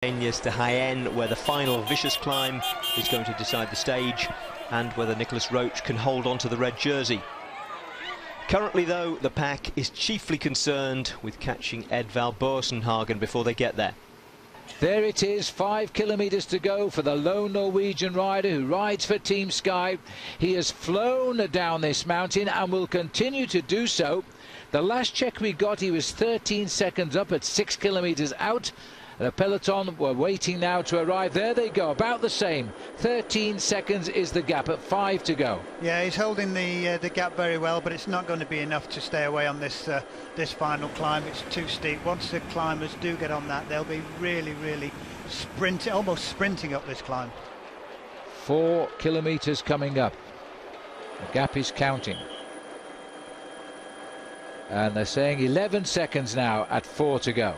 To Jaen, where the final vicious climb is going to decide the stage and whether Nicholas Roach can hold on to the red jersey. Currently though, the pack is chiefly concerned with catching Edvald Boasson before they get there. There it is, 5 kilometres to go for the lone Norwegian rider who rides for Team Sky. He has flown down this mountain and will continue to do so. The last check we got, he was 13 seconds up at 6 kilometres out. The peloton were waiting now to arrive. There they go, about the same. 13 seconds is the gap at 5 to go. Yeah, he's holding the gap very well, but it's not going to be enough to stay away on this this final climb. It's too steep. Once the climbers do get on that, they'll be really sprinting, almost sprinting up this climb. 4 kilometres coming up. The gap is counting. And they're saying 11 seconds now at 4 to go.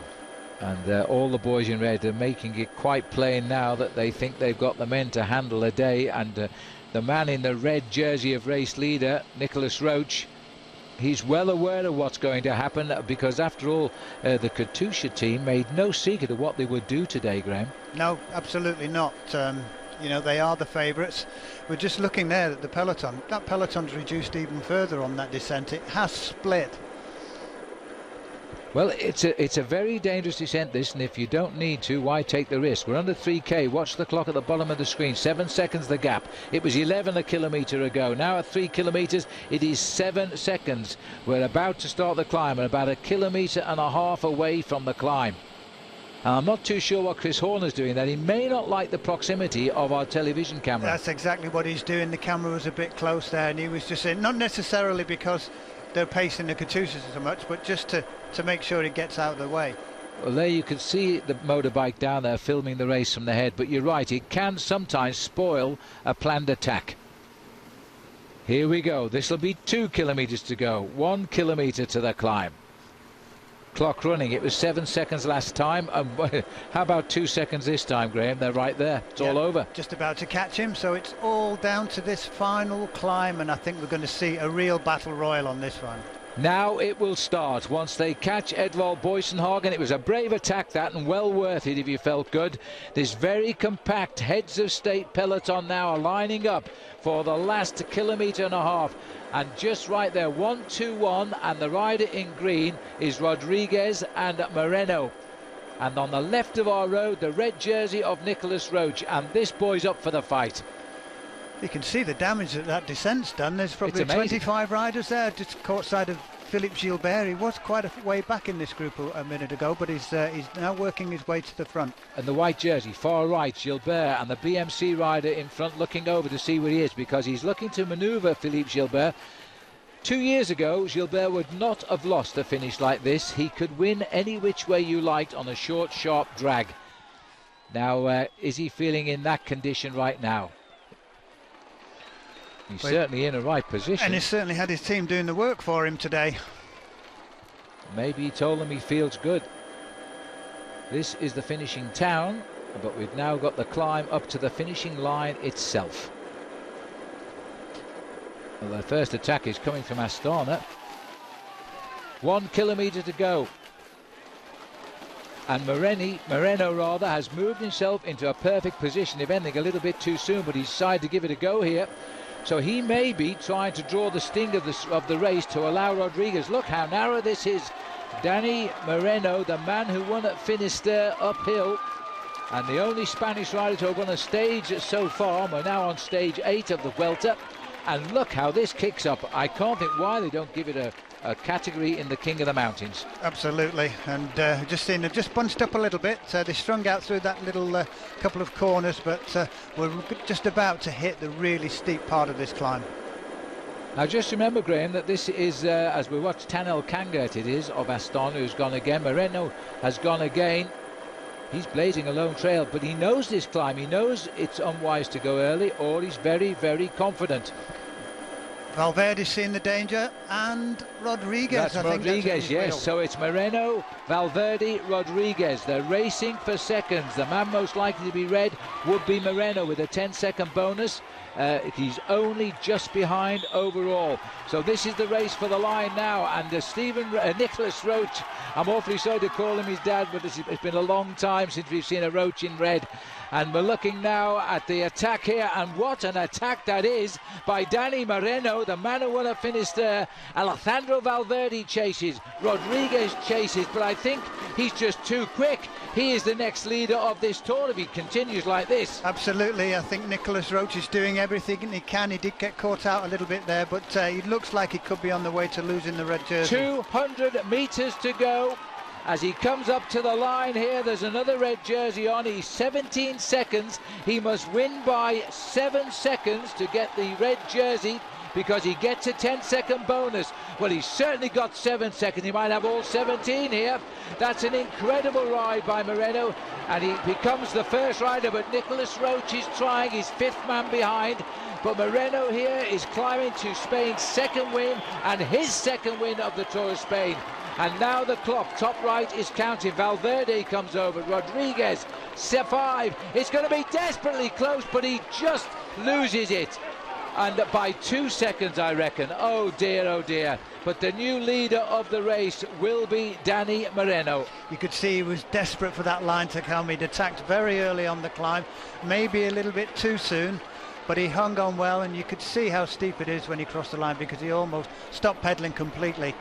And all the boys in red are making it quite plain now that they think they've got the men to handle a day. And the man in the red jersey of race leader, Nicholas Roach, he's well aware of what's going to happen, because after all, the Katusha team made no secret of what they would do today, Graham. No, absolutely not. You know, they are the favourites. We're just looking there at the peloton. That peloton's reduced even further on that descent. It has split. Well, it's a very dangerous descent, this, and if you don't need to, why take the risk? We're under 3k. Watch the clock at the bottom of the screen. 7 seconds the gap. It was 11 a kilometre ago. Now at 3 kilometres, it is 7 seconds. We're about to start the climb, and about 1.5 kilometres away from the climb. I'm not too sure what Chris Horner's doing there. He may not like the proximity of our television camera. That's exactly what he's doing. The camera was a bit close there, and he was just saying, not necessarily because they're pacing the Katushas so much, but just to make sure it gets out of the way. Well, there you can see the motorbike down there filming the race from the head, but you're right, it can sometimes spoil a planned attack. Here we go. This will be 2 kilometres to go. 1 kilometre to the climb. Clock running. It was 7 seconds last time. How about 2 seconds this time, Graham? They're right there. It's all over. Just about to catch him, so it's all down to this final climb, and I think we're going to see a real battle royal on this one. Now it will start once they catch Edvald Boasson. It was a brave attack, that, and well worth it if you felt good. This very compact heads of state peloton now are lining up for the last 1.5 kilometres. And just right there, 1-2-1, and the rider in green is Rodriguez and Moreno. And on the left of our road, the red jersey of Nicholas Roach, and this boy's up for the fight. You can see the damage that descent's done. There's probably 25 riders there, just caught sight of Philippe Gilbert. He was quite a way back in this group a minute ago, but he's now working his way to the front. And the white jersey, far right, Gilbert, and the BMC rider in front looking over to see where he is, because he's looking to manoeuvre Philippe Gilbert. 2 years ago, Gilbert would not have lost a finish like this. He could win any which way you liked on a short, sharp drag. Now, is he feeling in that condition right now? He's certainly in a right position. And he's certainly had his team doing the work for him today. Maybe he told them he feels good. This is the finishing town, but we've now got the climb up to the finishing line itself. Well, the first attack is coming from Astana. 1 kilometre to go. And Moreno has moved himself into a perfect position, if anything a little bit too soon, but he's decided to give it a go here. So he may be trying to draw the sting of the race to allow Rodriguez. Look how narrow this is. Danny Moreno, the man who won at Finisterre uphill, and the only Spanish rider to have won a stage so far. We're now on stage 8 of the Vuelta, and look how this kicks up. I can't think why they don't give it a category in the King of the Mountains. Absolutely, and just seen it just bunched up a little bit. They strung out through that little couple of corners, but we're just about to hit the really steep part of this climb. Now just remember, Graham, that this is, as we watch Tanel Kangat, it is, of Astana, who's gone again. Moreno has gone again. He's blazing a lone trail, but he knows this climb. He knows it's unwise to go early, or he's very confident. Valverde's seen the danger, and Rodriguez. That's Rodriguez, yes. So it's Moreno, Valverde, Rodriguez. They're racing for seconds. The man most likely to be red would be Moreno with a 10-second bonus. He's only just behind overall. So this is the race for the line now, and Nicholas Roach, I'm awfully sorry to call him his dad, but it's been a long time since we've seen a Roach in red. And we're looking now at the attack here, and what an attack that is by Dani Moreno, the man who would have finished there. Alejandro Valverde chases, Rodriguez chases, but I think he's just too quick. He is the next leader of this tour if he continues like this. Absolutely, I think Nicholas Roach is doing everything he can. He did get caught out a little bit there, but he looks like he could be on the way to losing the red jersey. 200 metres to go. As he comes up to the line here, there's another red jersey on. He's 17 seconds. He must win by 7 seconds to get the red jersey, because he gets a 10-second bonus. Well, he's certainly got 7 seconds. He might have all 17 here. That's an incredible ride by Moreno, and he becomes the first rider, but Nicholas Roach is trying. He's 5th man behind. But Moreno here is climbing to Spain's 2nd win and his 2nd win of the Tour of Spain. And now the clock, top right, is counting. Valverde comes over. Rodriguez, 5. It's going to be desperately close, but he just loses it. And by 2 seconds, I reckon. Oh dear, oh dear. But the new leader of the race will be Dani Moreno. You could see he was desperate for that line to come. He'd attacked very early on the climb, maybe a little bit too soon, but he hung on well, and you could see how steep it is when he crossed the line, because he almost stopped pedaling completely.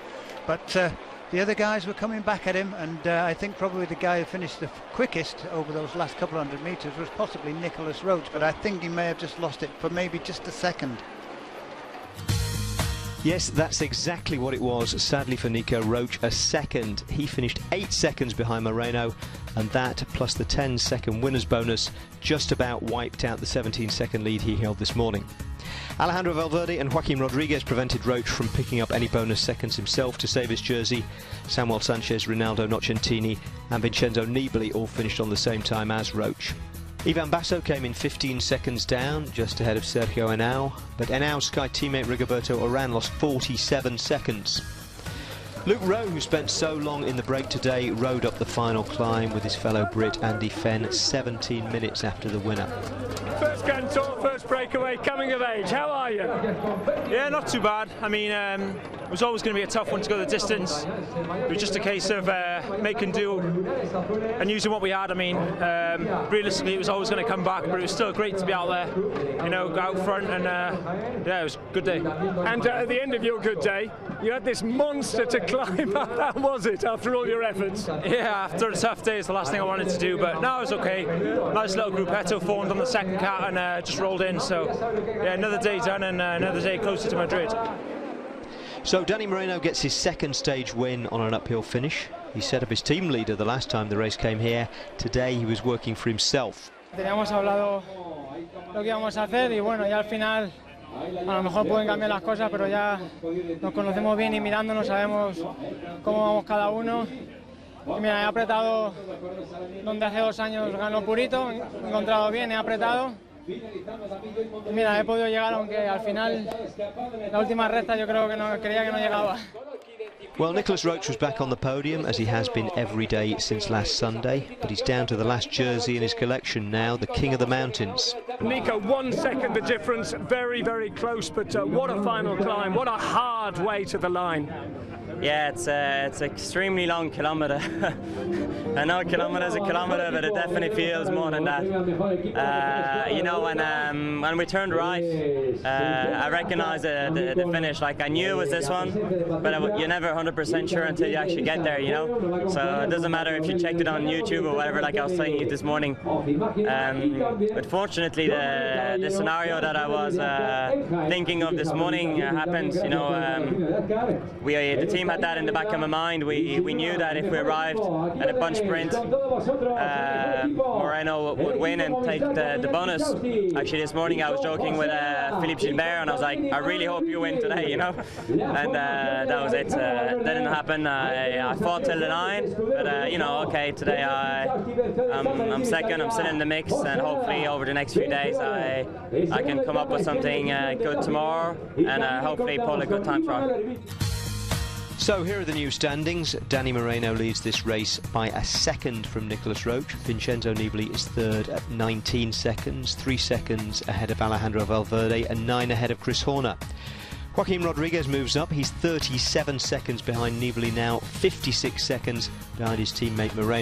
But the other guys were coming back at him, and I think probably the guy who finished the quickest over those last couple of 100 metres was possibly Nicholas Roach, but I think he may have just lost it for maybe just a second. Yes, that's exactly what it was. Sadly for Nico Roach, a second. He finished 8 seconds behind Moreno, and that, plus the 10-second winner's bonus, just about wiped out the 17-second lead he held this morning. Alejandro Valverde and Joaquin Rodriguez prevented Roach from picking up any bonus seconds himself to save his jersey. Samuel Sanchez, Rinaldo Nocentini and Vincenzo Nibali all finished on the same time as Roach. Ivan Basso came in 15 seconds down, just ahead of Sergio Henao, but Henao's Sky teammate Rigoberto Urán lost 47 seconds. Luke Rowe, who spent so long in the break today, rode up the final climb with his fellow Brit Andy Fenn 17 minutes after the winner. First Grand Tour, first breakaway, coming of age. How are you? Yeah, not too bad. I mean, it was always going to be a tough one to go the distance. It was just a case of making do and using what we had. I mean, realistically, it was always going to come back, but it was still great to be out there, you know, go out front, and yeah, it was a good day. And at the end of your good day, you had this monster to climb up. How was it after all your efforts? Yeah, after a tough day, it's the last thing I wanted to do, but no, it was okay. Nice little gruppetto formed on the second cat and just rolled in. So yeah, another day done and another day closer to Madrid. So Dani Moreno gets his 2nd stage win on an uphill finish. He set up his team leader the last time the race came here. Today he was working for himself. Teníamos hablado lo que íbamos a hacer y bueno, ya al final a lo mejor pueden cambiar las cosas, pero ya nos conocemos bien y mirándonos sabemos cómo vamos cada uno. Y mira, he apretado donde hace 2 años ganó Purito, he encontrado bien, he apretado. Y mira, he podido llegar, aunque al final la última recta yo creo que no, creía que no llegaba. Well, Nicholas Roach was back on the podium, as he has been every day since last Sunday, but he's down to the last jersey in his collection now, the King of the Mountains. Nico, 1 second the difference, very, very close, but what a final climb, what a hard way to the line. Yeah, it's extremely long kilometre. I know kilometre's a kilometre, but it definitely feels more than that. You know, when we turned right, I recognised the finish. Like, I knew it was this one, but you're never 100% sure until you actually get there, you know? So it doesn't matter if you checked it on YouTube or whatever, like I was telling you this morning. But fortunately, the scenario that I was thinking of this morning happened. You know, the team had that in the back of my mind. We knew that if we arrived at a bunch sprint, Moreno would win and take the bonus. Actually, this morning I was joking with Philippe Gilbert, and I was like, I really hope you win today, you know. And that was it. That didn't happen. I fought till the line, but you know, okay, today I'm second. I'm still in the mix, and hopefully over the next few days I can come up with something good tomorrow, and hopefully pull a good time trial. So here are the new standings. Danny Moreno leads this race by a second from Nicolas Roche. Vincenzo Nibali is third at 19 seconds, 3 seconds ahead of Alejandro Valverde and 9 ahead of Chris Horner. Joaquim Rodriguez moves up. He's 37 seconds behind Nibali now, 56 seconds behind his teammate Moreno.